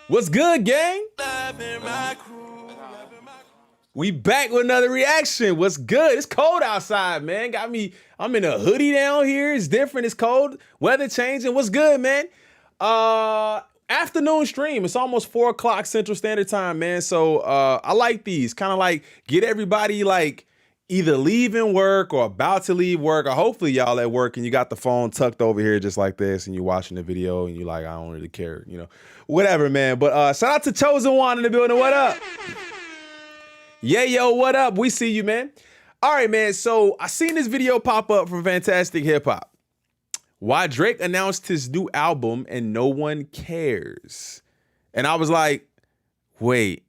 What's good, gang? We back with another reaction. What's good? It's cold outside, man. Got me. I'm in a hoodie down here. It's different. It's cold. Weather changing. What's good, man? Afternoon stream. It's almost 4 o'clock Central Standard Time, man. So I like these. Kind of like get everybody like either leaving work or about to leave work, or hopefully y'all at work and you got the phone tucked over here just like this and you're watching the video and you're like, I don't really care, whatever, man. But shout out to Chosen One in the building. What up? Yeah, yo, what up? We see you, man. All right, man. So I seen this video pop up from Fantastic Hip Hop. Why Drake announced his new album and no one cares. And I was like, wait,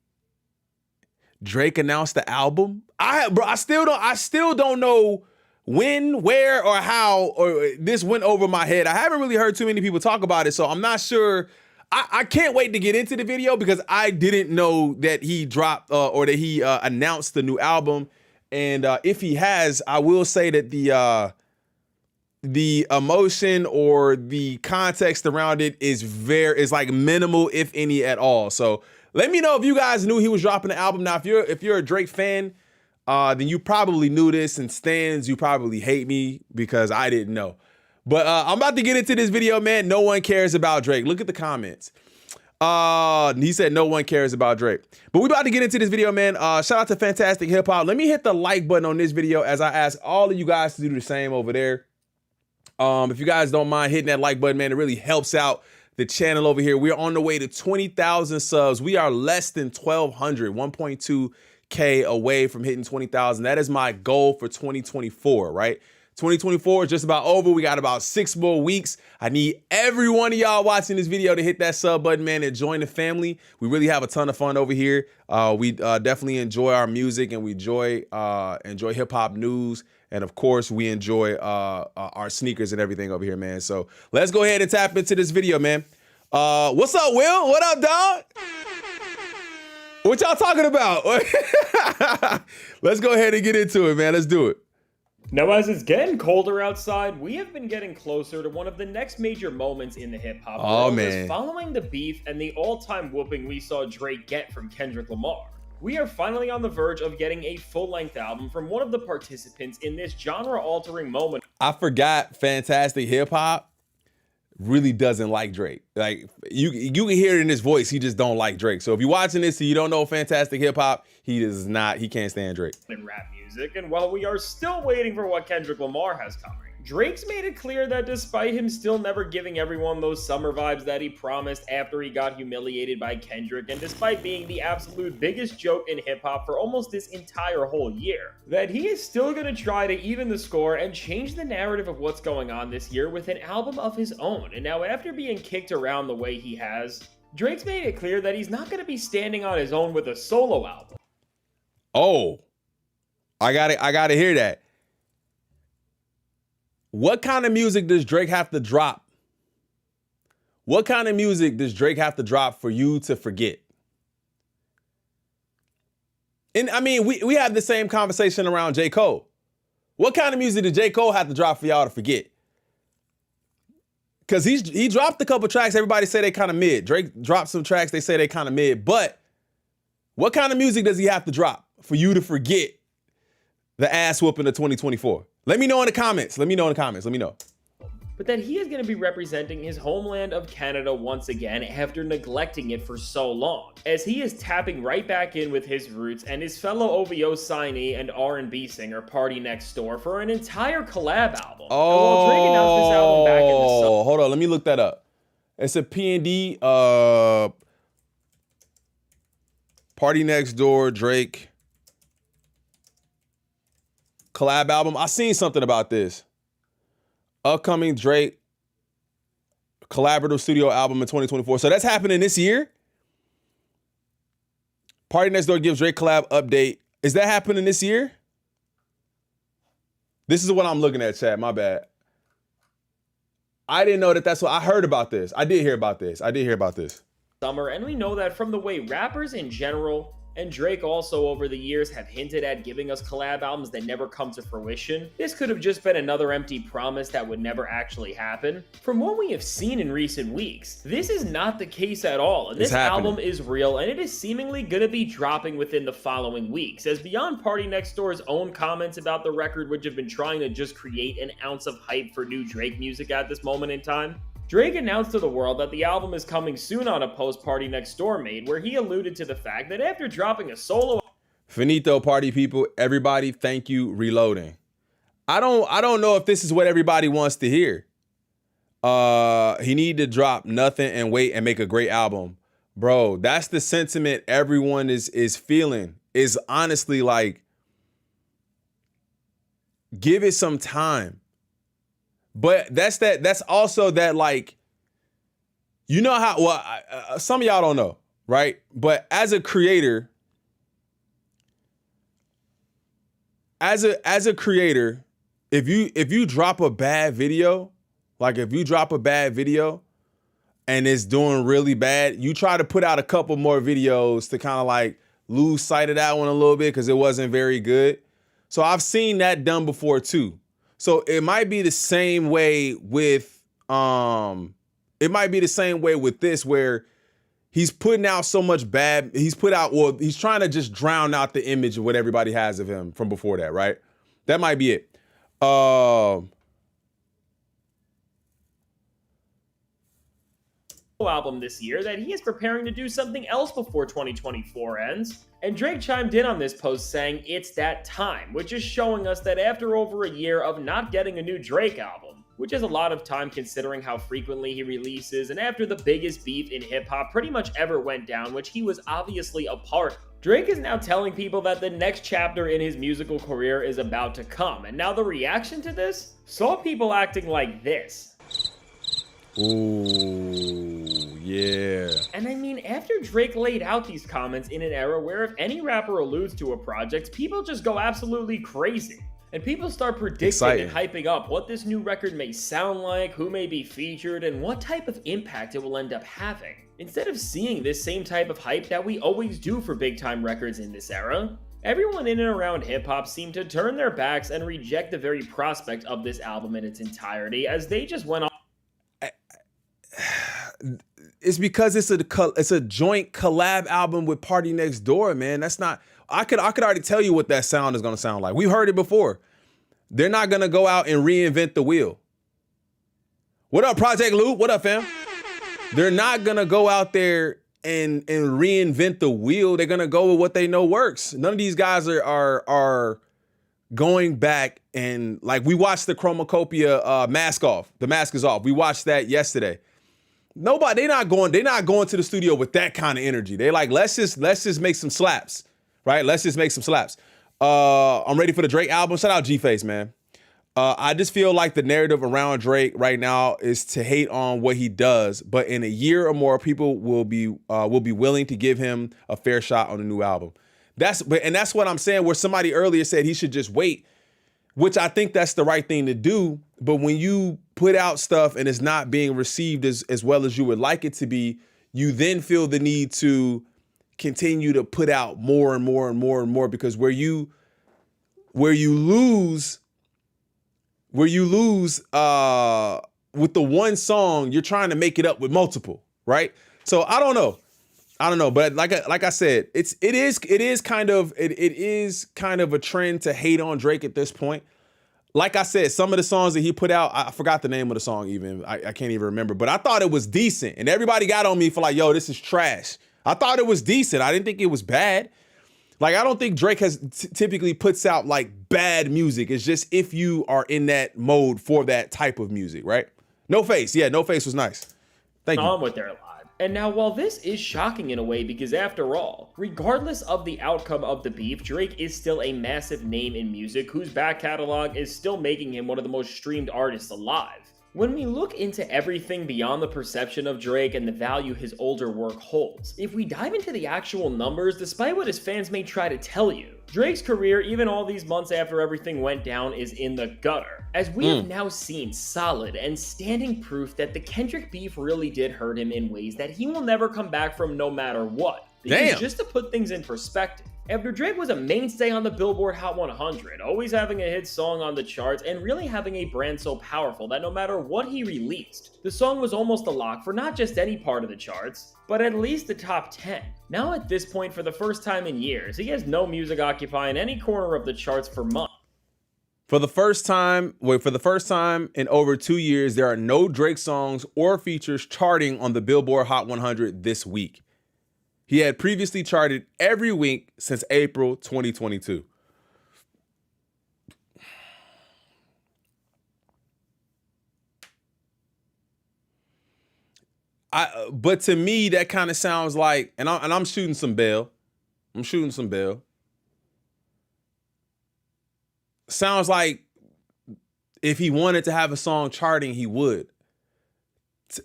Drake announced the album? I still don't know when, where, or how, or this went over my head. I haven't really heard too many people talk about it, so I'm not sure. I can't wait to get into the video because I didn't know that he dropped or that he announced the new album. And if he has, I will say that the emotion or the context around it is like minimal, if any at all. So let me know if you guys knew he was dropping the album. Now, if you're a Drake fan, then you probably knew this, and stans, you probably hate me because I didn't know. But I'm about to get into this video, man. No one cares about Drake. Look at the comments. He said no one cares about Drake. But we about to get into this video, man. Shout out to Fantastic Hip Hop. Let me hit the like button on this video as I ask all of you guys to do the same over there. If you guys don't mind hitting that like button, man, it really helps out the channel over here. We're on the way to 20,000 subs. We are less than 1,200, 1.2K away from hitting 20,000. That is my goal for 2024, right? 2024 is just about over. We got about 6 more weeks. I need every one of y'all watching this video to hit that sub button, man, and join the family. We really have a ton of fun over here. We definitely enjoy our music, and we enjoy hip hop news. And of course, we enjoy our sneakers and everything over here, man. So let's go ahead and tap into this video, man. What's up, Will? What up, dog? What y'all talking about? Let's go ahead and get into it, man. Let's do it. Now, as it's getting colder outside, we have been getting closer to one of the next major moments in the hip-hop world. Man. Following the beef and the all-time whooping we saw Drake get from Kendrick Lamar. We are finally on the verge of getting a full-length album from one of the participants in this genre-altering moment. I forgot Fantastic Hip Hop really doesn't like Drake. Like you can hear it in his voice, he just don't like Drake. So if you're watching this and you don't know Fantastic Hip Hop, he can't stand Drake. In rap music, and while we are still waiting for what Kendrick Lamar has coming, Drake's made it clear that despite him still never giving everyone those summer vibes that he promised after he got humiliated by Kendrick, and despite being the absolute biggest joke in hip-hop for almost this entire whole year, that he is still going to try to even the score and change the narrative of what's going on this year with an album of his own. And now, after being kicked around the way he has, Drake's made it clear that he's not going to be standing on his own with a solo album. Oh, I gotta hear that. What kind of music does Drake have to drop? What kind of music does Drake have to drop for you to forget? And I mean, we have the same conversation around J. Cole. What kind of music did J. Cole have to drop for y'all to forget? Because he dropped a couple tracks, everybody say they kind of mid. Drake dropped some tracks, they say they kind of mid. But what kind of music does he have to drop for you to forget the ass whooping of 2024? Let me know in the comments. Let me know. But that he is going to be representing his homeland of Canada once again after neglecting it for so long, as he is tapping right back in with his roots and his fellow OVO signee and R&B singer Party Next Door for an entire collab album. Oh, and while Drake announced this album back in the summer, hold on, let me look that up. It's a P&D, Party Next Door, Drake collab album. I seen something about this. Upcoming Drake collaborative studio album in 2024. So that's happening this year. Party Next Door gives Drake collab update. Is that happening this year? This is what I'm looking at, chat. My bad. I didn't know that's what I heard about this. I did hear about this. summer, and we know that from the way rappers in general and Drake also over the years have hinted at giving us collab albums that never come to fruition, this could have just been another empty promise that would never actually happen. From what we have seen in recent weeks, this is not the case at all, and this album is real, and it is seemingly gonna be dropping within the following weeks, as beyond PartyNextDoor's own comments about the record, which have been trying to just create an ounce of hype for new Drake music at this moment in time, Drake announced to the world that the album is coming soon on a post PartyNextDoor made, where he alluded to the fact that after dropping a solo... Finito, party people, everybody, thank you, reloading. I don't know if this is what everybody wants to hear. He need to drop nothing and wait and make a great album. Bro, that's the sentiment everyone is feeling. Is honestly like, give it some time. But that's also that, like, you know how, well, some of y'all don't know, right? But as a creator, as a creator, if you drop a bad video, like if you drop a bad video and it's doing really bad, you try to put out a couple more videos to kind of like lose sight of that one a little bit because it wasn't very good. So I've seen that done before too. So it might be the same way with this, where he's putting out so much bad. He's trying to just drown out the image of what everybody has of him from before that, right? That might be it. Album this year that he is preparing to do something else before 2024 ends. And Drake chimed in on this post saying it's that time, which is showing us that after over a year of not getting a new Drake album, which is a lot of time considering how frequently he releases, and after the biggest beef in hip-hop pretty much ever went down, which he was obviously a part of, Drake is now telling people that the next chapter in his musical career is about to come. And now the reaction to this saw people acting like this. Ooh, yeah. And I mean, after Drake laid out these comments in an era where if any rapper alludes to a project, people just go absolutely crazy. And people start predicting and hyping up what this new record may sound like, who may be featured, and what type of impact it will end up having. Instead of seeing this same type of hype that we always do for big-time records in this era, everyone in and around hip-hop seemed to turn their backs and reject the very prospect of this album in its entirety, as they just went on. It's because it's a joint collab album with PartyNextDoor, man. That's not. I could already tell you what that sound is gonna sound like. We've heard it before. They're not gonna go out and reinvent the wheel. What up, Project Loop? What up, fam? They're not gonna go out there and reinvent the wheel. They're gonna go with what they know works. None of these guys are going back and, like, we watched the Chromacopia Mask Off. The Mask is Off. We watched that yesterday. They're not going to the studio with that kind of energy. They like, let's just make some slaps, right? Let's just make some slaps. I'm ready for the Drake album. Shout out G-Face, man. I just feel like the narrative around Drake right now is to hate on what he does, but in a year or more, people will be willing to give him a fair shot on a new album. That's what I'm saying, where somebody earlier said he should just wait, which I think that's the right thing to do. But when you put out stuff and it's not being received as well as you would like it to be, you then feel the need to continue to put out more and more and more and more, because where you lose with the one song, you're trying to make it up with multiple, right? So I don't know, but like I said, it is kind of a trend to hate on Drake at this point. Like I said, some of the songs that he put out, I forgot the name of the song even. I can't even remember, but I thought it was decent. And everybody got on me for like, yo, this is trash. I thought it was decent. I didn't think it was bad. Like, I don't think Drake has typically puts out like bad music. It's just if you are in that mode for that type of music, right? No Face. Yeah, No Face was nice. Thank you. On with their lives. And now, while this is shocking in a way, because after all, regardless of the outcome of the beef, Drake is still a massive name in music whose back catalog is still making him one of the most streamed artists alive. When we look into everything beyond the perception of Drake and the value his older work holds, if we dive into the actual numbers, despite what his fans may try to tell you, Drake's career, even all these months after everything went down, is in the gutter, as we have now seen solid and standing proof that the Kendrick beef really did hurt him in ways that he will never come back from no matter what. Because Damn. just to put things in perspective, after Drake was a mainstay on the Billboard Hot 100, always having a hit song on the charts, and really having a brand so powerful that no matter what he released, the song was almost a lock for not just any part of the charts, but at least the top 10. Now at this point, for the first time in years, he has no music occupying any corner of the charts for months. For the first time in over 2 years, there are no Drake songs or features charting on the Billboard Hot 100 this week. He had previously charted every week since April 2022. But to me, that kind of sounds like, and I'm shooting some bail. Sounds like if he wanted to have a song charting, he would.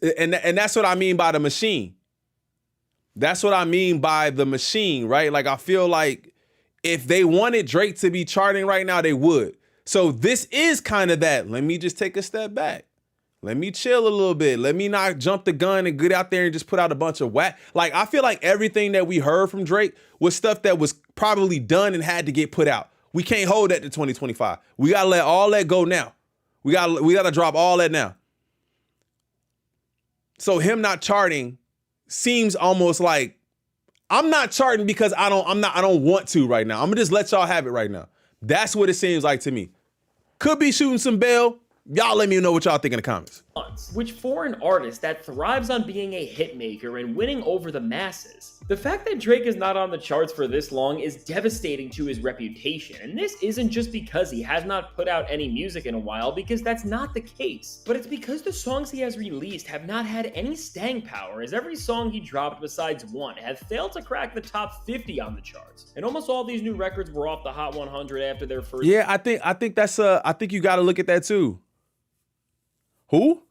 And that's what I mean by the machine. That's what I mean by the machine, right? Like, I feel like if they wanted Drake to be charting right now, they would. So this is kind of that. Let me just take a step back. Let me chill a little bit. Let me not jump the gun and get out there and just put out a bunch of whack. Like, I feel like everything that we heard from Drake was stuff that was probably done and had to get put out. We can't hold that to 2025. We gotta let all that go now. We gotta drop all that now. So him not charting seems almost like I'm not charting because I don't want to right now. I'm gonna just let y'all have it right now. That's what it seems like to me. Could be shooting some bail. Y'all let me know what y'all think in the comments. Which for an artist that thrives on being a hit maker and winning over the masses, the fact that Drake is not on the charts for this long is devastating to his reputation. And this isn't just because he has not put out any music in a while, because that's not the case. But it's because the songs he has released have not had any staying power, as every song he dropped besides one have failed to crack the top 50 on the charts. And almost all these new records were off the Hot 100 after their first. Yeah, I think I think you got to look at that too. Who?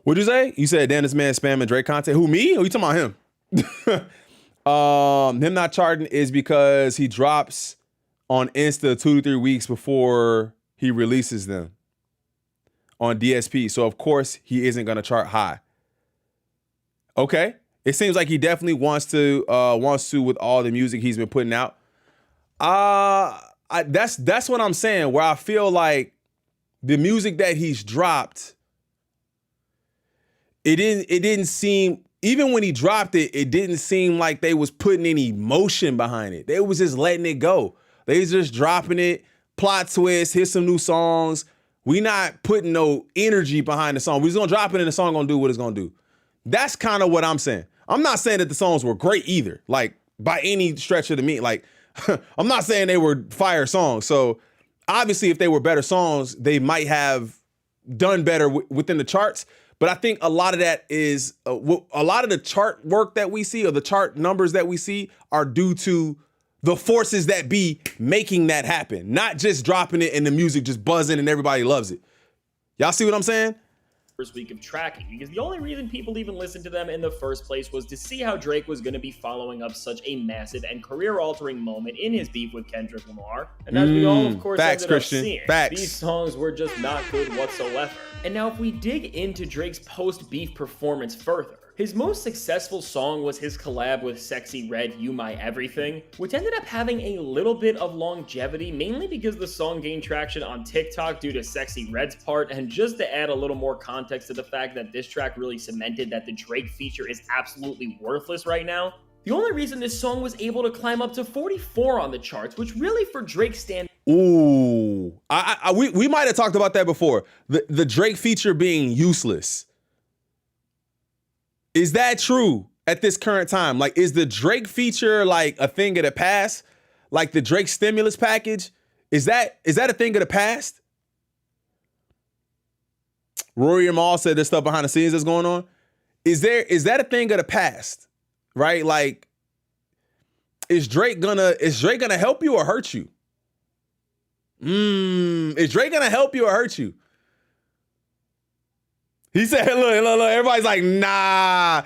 What'd you say? You said, damn, this man spamming Drake content. Who, me? Or you talking about him? Him not charting is because he drops on Insta 2 to 3 weeks before he releases them on DSP. So of course he isn't gonna chart high. Okay. It seems like he definitely wants to with all the music he's been putting out. That's what I'm saying, where I feel like the music that he's dropped, it didn't seem, even when he dropped it, it didn't seem like they was putting any emotion behind it. They was just letting it go. They was just dropping it, plot twist, here's some new songs. We not putting no energy behind the song. We just gonna drop it and the song gonna do what it's gonna do. That's kind of what I'm saying. I'm not saying that the songs were great either, like by any stretch of the mean. Like, I'm not saying they were fire songs. So obviously if they were better songs, they might have done better within the charts. But I think a lot of that is, a lot of the chart work that we see, or the chart numbers that we see, are due to the forces that be making that happen. Not just dropping it and the music just buzzing and everybody loves it. Y'all see what I'm saying? First week of tracking, because the only reason people even listened to them in the first place was to see how Drake was going to be following up such a massive and career-altering moment in his beef with Kendrick Lamar. And as we all, of course, facts, ended up Christian. seeing, Facts. these songs were just not good whatsoever. And now if we dig into Drake's post-beef performance further, his most successful song was his collab with Sexy Red, You My Everything, which ended up having a little bit of longevity, mainly because the song gained traction on TikTok due to Sexy Red's part, and just to add a little more context to the fact that this track really cemented that the Drake feature is absolutely worthless right now. The only reason this song was able to climb up to 44 on the charts, which really for Drake stand. Ooh, we might have talked about that before. The Drake feature being useless. Is that true at this current time? Like, is the Drake feature like a thing of the past? Like the Drake stimulus package? Is that a thing of the past? Rory and Mal said there's stuff behind the scenes that's going on. Is that a thing of the past? Right? Like, is Drake gonna help you or hurt you? Is Drake gonna help you or hurt you? He said, look, everybody's like, nah,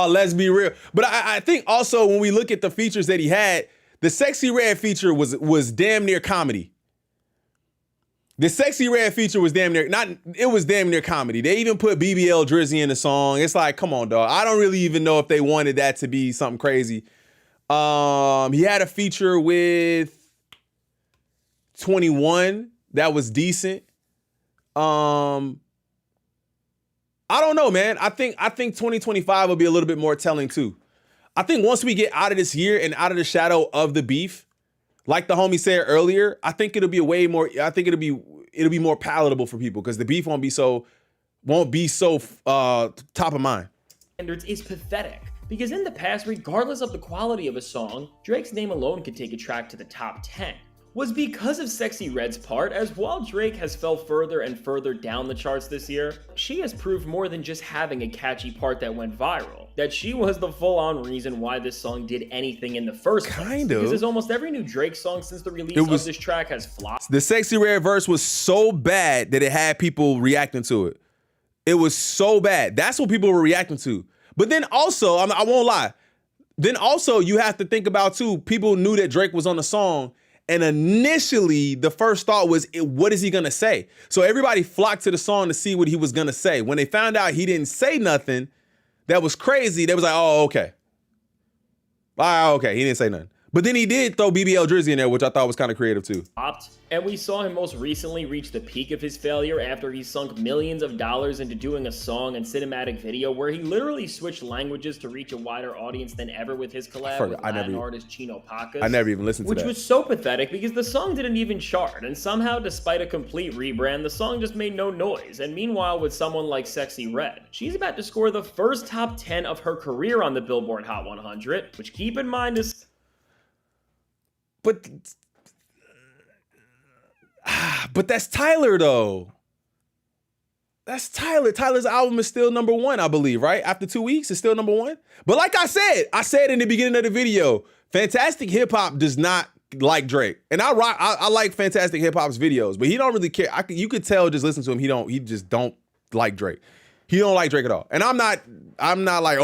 let's be real. But I think also when we look at the features that he had, the Sexy Red feature was damn near comedy. The Sexy Red feature was damn near it was damn near comedy. They even put BBL Drizzy in the song. It's like, come on, dog. I don't really even know if they wanted that to be something crazy. He had a feature with 21 that was decent. I don't know, man. I think 2025 will be a little bit more telling too. I think once we get out of this year and out of the shadow of the beef, like the homie said earlier, I think it'll be it'll be more palatable for people because the beef won't be so top of mind. Standards is pathetic. Because in the past, regardless of the quality of a song, Drake's name alone could take a track to the top 10. Was because of Sexy Red's part, as while Drake has fell further and further down the charts this year, she has proved more than just having a catchy part that went viral. That she was the full-on reason why this song did anything in the first place. Kind of. Because almost every new Drake song since the release of this track has flopped. The Sexy Red verse was so bad that it had people reacting to it. It was so bad. That's what people were reacting to. But then also, I won't lie, then also you have to think about too, people knew that Drake was on the song, and initially the first thought was, what is he gonna say? So everybody flocked to the song to see what he was gonna say. When they found out he didn't say nothing, that was crazy. They was like, oh, okay. Okay, he didn't say nothing. But then he did throw BBL Drizzy in there, which I thought was kind of creative too. And we saw him most recently reach the peak of his failure after he sunk millions of dollars into doing a song and cinematic video where he literally switched languages to reach a wider audience than ever with his collab with Latin artist Chino Pacas. I never even listened to that. Which was so pathetic because the song didn't even chart, and somehow, despite a complete rebrand, the song just made no noise. And meanwhile, with someone like Sexy Red, she's about to score the first top 10 of her career on the Billboard Hot 100, which, keep in mind, is... But that's Tyler though. That's Tyler. Tyler's album is still number 1, I believe, right? After 2 weeks, it's still number 1. But like I said in the beginning of the video, Fantastic Hip Hop does not like Drake. And I like Fantastic Hip Hop's videos, but he don't really care. You could tell just listen to him, he just don't like Drake. He don't like Drake at all. And I'm not like,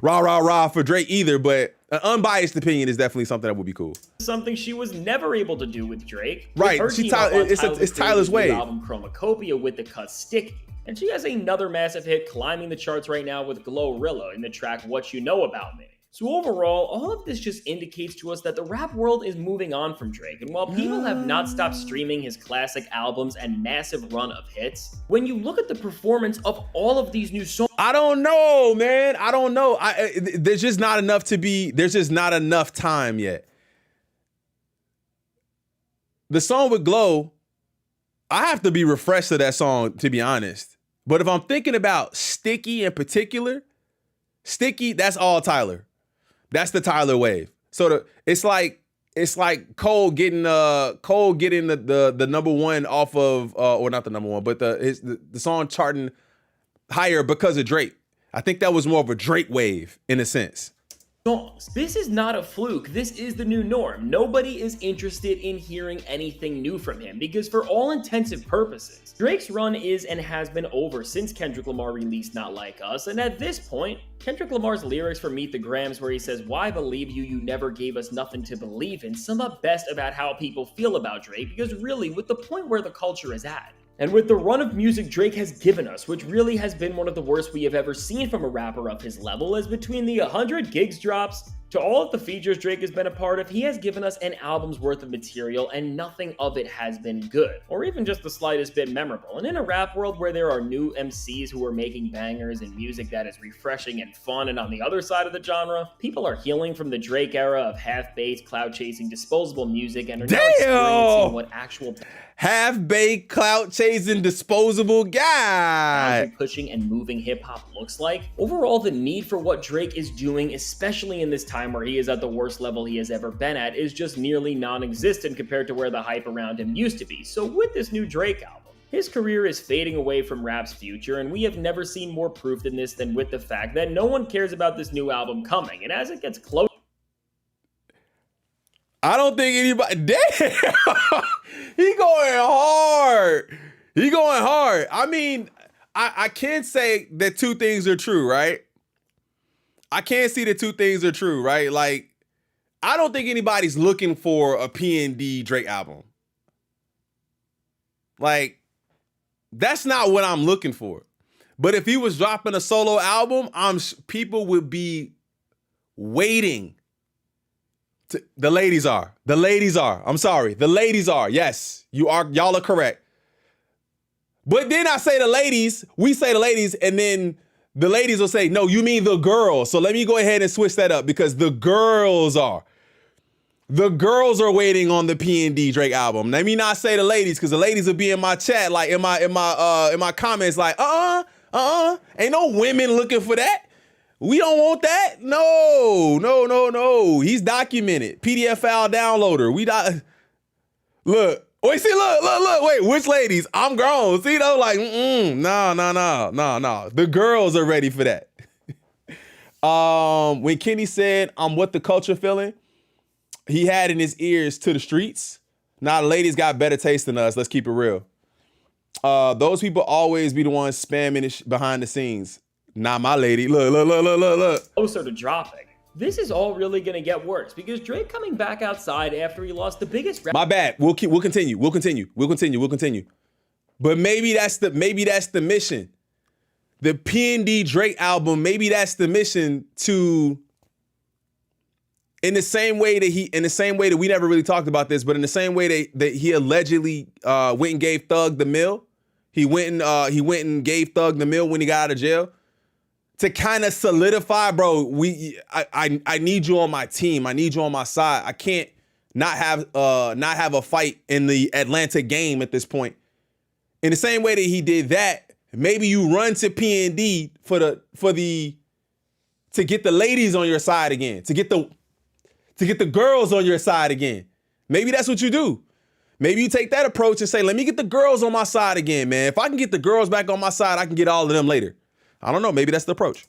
rah for Drake either, but an unbiased opinion is definitely something that would be cool. Something she was never able to do with Drake. Right, it's Tyler's way. Album Chromacopia with the cut Sticky. And she has another massive hit climbing the charts right now with Glorilla in the track What You Know About Me. So overall, all of this just indicates to us that the rap world is moving on from Drake, and while people have not stopped streaming his classic albums and massive run of hits, when you look at the performance of all of these new songs... I don't know, man. I don't know. There's just not enough time yet. The song with Glow, I have to be refreshed to that song, to be honest. But if I'm thinking about Sticky in particular, Sticky, that's all Tyler. That's the Tyler wave. So it's like Cole getting the number 1 off of or not the number 1, but the song charting higher because of Drake. I think that was more of a Drake wave in a sense. Songs. This is not a fluke. This is the new norm. Nobody is interested in hearing anything new from him because for all intensive purposes, Drake's run is and has been over since Kendrick Lamar released Not Like Us, and at this point, Kendrick Lamar's lyrics for Meet the Grams where he says, "Why believe you, you never gave us nothing to believe in," sum up best about how people feel about Drake because really, with the point where the culture is at, and with the run of music Drake has given us, which really has been one of the worst we have ever seen from a rapper of his level, as between the 100 gigs drops to all of the features Drake has been a part of, he has given us an album's worth of material and nothing of it has been good, or even just the slightest bit memorable. And in a rap world where there are new MCs who are making bangers and music that is refreshing and fun, and on the other side of the genre, people are healing from the Drake era of half-baked, cloud-chasing, disposable music and are now experiencing what actual half-baked, clout-chasing, disposable guy pushing and moving hip-hop looks like. Overall, the need for what Drake is doing, especially in this time where he is at the worst level he has ever been at, is just nearly non-existent compared to where the hype around him used to be. So with this new Drake album, his career is fading away from rap's future, and we have never seen more proof than this than with the fact that no one cares about this new album coming, and as it gets close, I don't think anybody... Damn! He going hard. I mean, I can't say that two things are true, right? I can't see that two things are true, right? Like, I don't think anybody's looking for a PND Drake album. Like, that's not what I'm looking for. But if he was dropping a solo album, people would be waiting. The ladies are. I'm sorry. The ladies are. Yes, y'all are correct. But then I say the ladies, we say the ladies, and then the ladies will say, no, you mean the girls. So let me go ahead and switch that up because the girls are. The girls are waiting on the PND Drake album. Let me not say the ladies, because the ladies will be in my chat, like in my comments, like, ain't no women looking for that. We don't want that. No. He's documented. PDF file downloader. Look. Wait, see, look. Wait, which ladies? I'm grown. See, though, like, no. The girls are ready for that. When Kenny said, I'm what the culture feeling, he had in his ears to the streets. Now, the ladies got better taste than us. Let's keep it real. Those people always be the ones spamming it behind the scenes. Not my lady. Look. Closer to dropping. This is all really going to get worse because Drake coming back outside after he lost the biggest. My bad. We'll continue. But maybe that's the mission. The PND Drake album, maybe that's the mission to. In the same way that we never really talked about this, but in the same way that he allegedly went and gave Thug the mill, he went and gave Thug the mill when he got out of jail to kind of solidify, bro. I need you on my team. I need you on my side. I can't not have a fight in the Atlanta game at this point. In the same way that he did that, maybe you run to PND to get the ladies on your side again, to get the girls on your side again. Maybe that's what you do. Maybe you take that approach and say, let me get the girls on my side again, man. If I can get the girls back on my side, I can get all of them later. I don't know. Maybe that's the approach.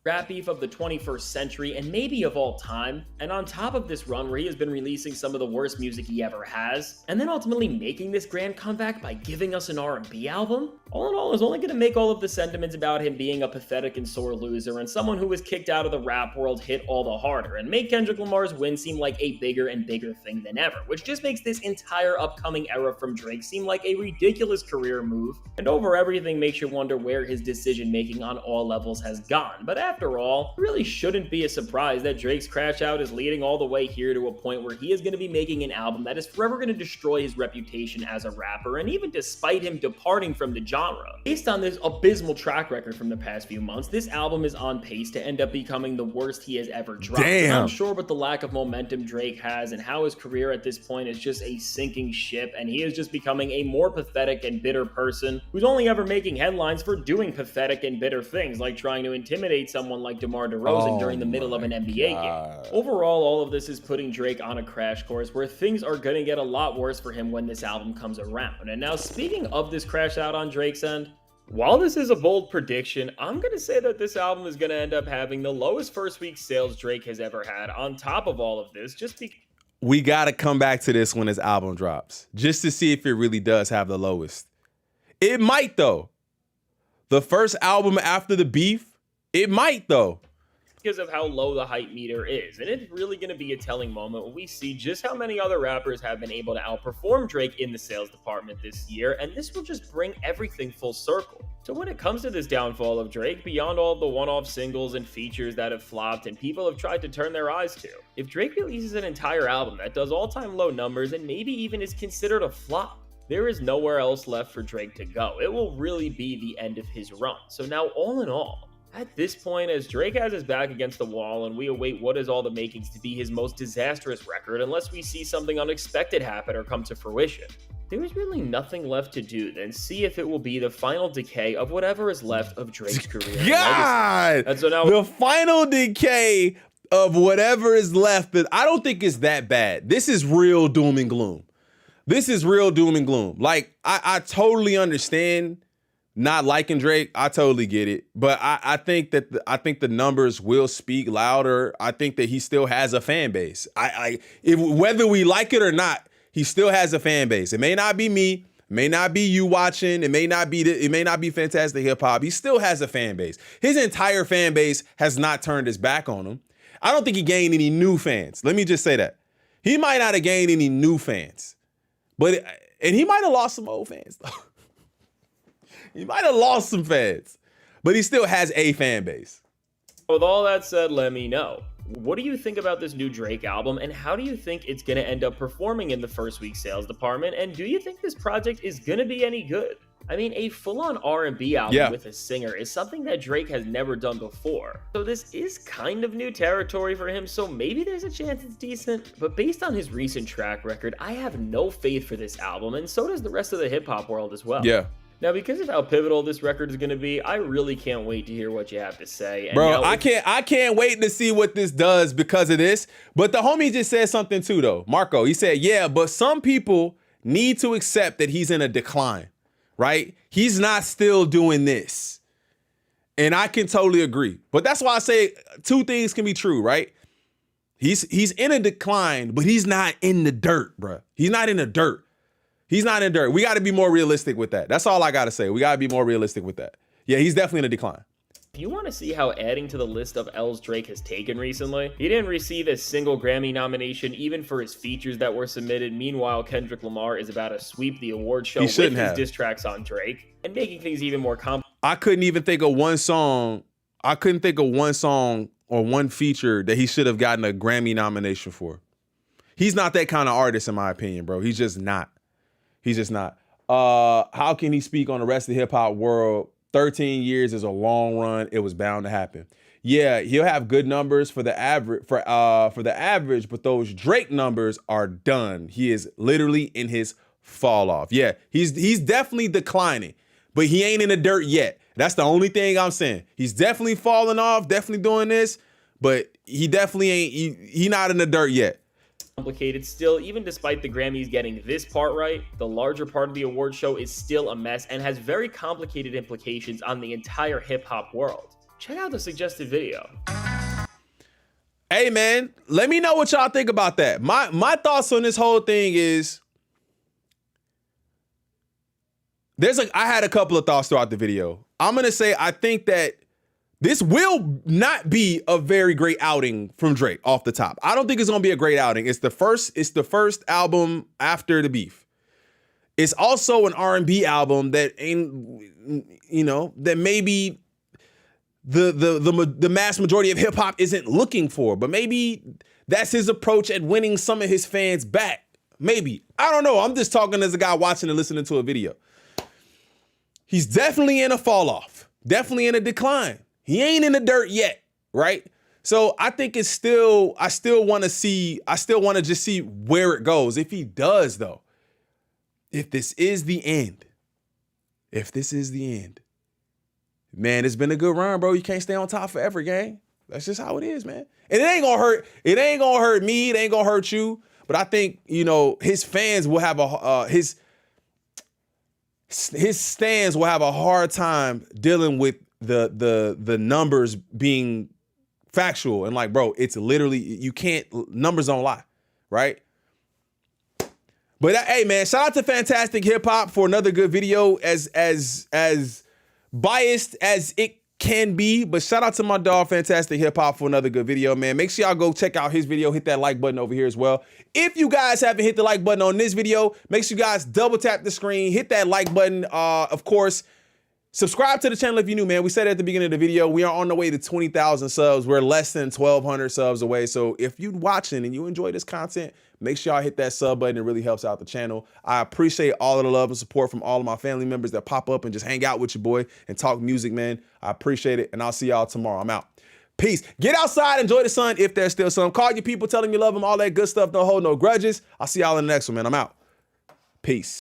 Rap beef of the 21st century and maybe of all time. And on top of this run where he has been releasing some of the worst music he ever has, and then ultimately making this grand comeback by giving us an R&B album, all in all is only going to make all of the sentiments about him being a pathetic and sore loser and someone who was kicked out of the rap world hit all the harder and make Kendrick Lamar's win seem like a bigger and bigger thing than ever, which just makes this entire upcoming era from Drake seem like a ridiculous career move, and over everything makes you wonder where his decision making on all levels has gone. But after all, it really shouldn't be a surprise that Drake's crash out is leading all the way here to a point where he is going to be making an album that is forever going to destroy his reputation as a rapper, and even despite him departing from the genre. Based on this abysmal track record from the past few months, this album is on pace to end up becoming the worst he has ever dropped. Damn. I'm sure with the lack of momentum Drake has and how his career at this point is just a sinking ship, and he is just becoming a more pathetic and bitter person who's only ever making headlines for doing pathetic and bitter things like trying to intimidate someone like DeMar DeRozan during the middle of an NBA game. Overall, all of this is putting Drake on a crash course where things are going to get a lot worse for him when this album comes around. And now, speaking of this crash out on Drake's end, while this is a bold prediction, I'm going to say that this album is going to end up having the lowest first week sales Drake has ever had on top of all of this, just because... We got to come back to this when his album drops, just to see if it really does have the lowest. It might, though. The first album after the beef, it might, though. Because of how low the hype meter is. And it's really going to be a telling moment when we see just how many other rappers have been able to outperform Drake in the sales department this year, and this will just bring everything full circle. So when it comes to this downfall of Drake, beyond all the one-off singles and features that have flopped and people have tried to turn their eyes to, if Drake releases an entire album that does all-time low numbers and maybe even is considered a flop, there is nowhere else left for Drake to go. It will really be the end of his run. So now, all in all, at this point, as Drake has his back against the wall and we await what is all the makings to be his most disastrous record, unless we see something unexpected happen or come to fruition, there is really nothing left to do than see if it will be the final decay of whatever is left of Drake's career. God! And so now, the final decay of whatever is left, but I don't think it's that bad. This is real doom and gloom. Like, I totally understand not liking Drake. I totally get it. But I think that the numbers will speak louder. I think that he still has a fan base. Whether we like it or not, he still has a fan base. It may not be me, it may not be you watching, it may not be Fantastic Hip Hop. He still has a fan base. His entire fan base has not turned his back on him. I don't think he gained any new fans. Let me just say that. He might not have gained any new fans, and he might have lost some old fans, though. He might have lost some fans, but he still has a fan base. With all that said, let me know. What do you think about this new Drake album, and how do you think it's going to end up performing in the first week sales department? And do you think this project is going to be any good? I mean, a full-on R&B album with a singer is something that Drake has never done before. So this is kind of new territory for him, so maybe there's a chance it's decent. But based on his recent track record, I have no faith for this album, and so does the rest of the hip-hop world as well. Yeah. Now, because of how pivotal this record is going to be, I really can't wait to hear what you have to say. And bro, I can't wait to see what this does because of this. But the homie just said something too, though. Marco, he said, yeah, but some people need to accept that he's in a decline, right? He's not still doing this. And I can totally agree. But that's why I say two things can be true, right? He's in a decline, but he's not in the dirt, bro. He's not in the dirt. He's not in dirt. We got to be more realistic with that. That's all I got to say. We got to be more realistic with that. Yeah, he's definitely in a decline. If you want to see how adding to the list of L's Drake has taken recently, he didn't receive a single Grammy nomination even for his features that were submitted. Meanwhile, Kendrick Lamar is about to sweep the award show with his diss tracks on Drake and making things even more complicated. I couldn't even think of one song. I couldn't think of one song or one feature that he should have gotten a Grammy nomination for. He's not that kind of artist, in my opinion, bro. He's just not. He's just not. How can he speak on the rest of the hip hop world? 13 years is a long run. It was bound to happen. Yeah, he'll have good numbers for the average, but those Drake numbers are done. He is literally in his fall off. Yeah, he's definitely declining, but he ain't in the dirt yet. That's the only thing I'm saying. He's definitely falling off, definitely doing this, but he definitely ain't. He not in the dirt yet. Complicated still, even despite the Grammys getting this part right, the larger part of the award show is still a mess and has very complicated implications on the entire hip-hop world. Check out the suggested video. Hey man, let me know what y'all think about that. My thoughts on this whole thing is I had a couple of thoughts throughout the video. I'm gonna say I think that this will not be a very great outing from Drake off the top. I don't think it's gonna be a great outing. It's the first album after the beef. It's also an R&B album that ain't, that maybe the mass majority of hip hop isn't looking for, but maybe that's his approach at winning some of his fans back. Maybe. I don't know. I'm just talking as a guy watching and listening to a video. He's definitely in a fall off, definitely in a decline. He ain't in the dirt yet, right? So I think I still want to just see where it goes. If he does, though, if this is the end, man, it's been a good run, bro. You can't stay on top forever, gang. That's just how it is, man. And it ain't gonna hurt. It ain't gonna hurt me. It ain't gonna hurt you. But I think, his fans will have his stands will have a hard time dealing with the numbers being factual and like, bro, it's literally, numbers don't lie, right? But hey, man, shout out to Fantastic Hip Hop for another good video, as biased as it can be, but shout out to my dog Fantastic Hip Hop for another good video, man. Make sure y'all go check out his video, hit that like button over here as well. If you guys haven't hit the like button on this video, make sure you guys double tap the screen, hit that like button. Of course, subscribe to the channel if you're new, man. We said at the beginning of the video, we are on the way to 20,000 subs. We're less than 1,200 subs away. So if you're watching and you enjoy this content, make sure y'all hit that sub button. It really helps out the channel. I appreciate all of the love and support from all of my family members that pop up and just hang out with your boy and talk music, man. I appreciate it, and I'll see y'all tomorrow. I'm out. Peace. Get outside, enjoy the sun if there's still sun. Call your people, tell them you love them, all that good stuff. Don't hold no grudges. I'll see y'all in the next one, man. I'm out. Peace.